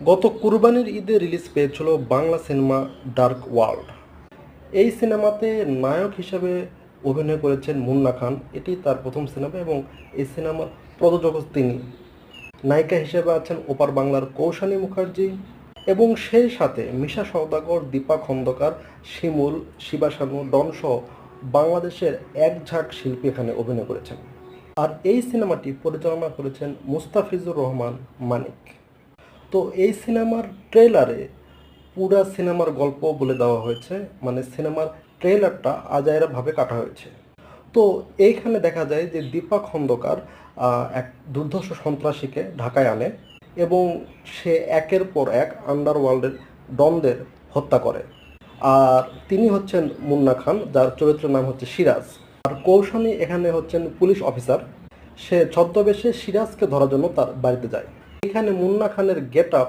গত কুরবানির ঈদে রিলিজ পেয়েছিল বাংলা সিনেমা ডার্ক ওয়ার্ল্ড। এই সিনেমাতে নায়ক হিসেবে অভিনয় করেছেন মুন্না খান। এটি তার প্রথম সিনেমা এবং এই সিনেমার প্রযোজক তিনি। নায়িকা হিসেবে আছেন ওপার বাংলার কৌশানী মুখার্জি এবং সেই সাথে মিশা সওদাগর, দীপা খন্দকার, শিমুল, শিবা শানু, ডন সহ বাংলাদেশের এক ঝাঁক শিল্পী এখানে অভিনয় করেছেন। আর এই সিনেমাটি পরিচালনা করেছেন মুস্তাফিজুর রহমান মানিক। তো এই সিনেমার ট্রেলারে পুরা সিনেমার গল্প বলে দেওয়া হয়েছে, মানে সিনেমার ট্রেলারটা আজাইরাভাবে কাটা হয়েছে। তো এইখানে দেখা যায় যে দীপা খন্দকার এক দুর্ধর্ষ সন্ত্রাসীকে ঢাকায় আনে এবং সে একের পর এক আন্ডারওয়ার্ল্ডের ডনদের হত্যা করে। আর তিনি হচ্ছেন মুন্না খান, যার চরিত্রের নাম হচ্ছে সিরাজ। আর কৌশানী এখানে হচ্ছেন পুলিশ অফিসার। সে ছদ্মবেশে সিরাজকে ধরার জন্য তার বাড়িতে যায়। এখানে মুন্না খানের গেট আপ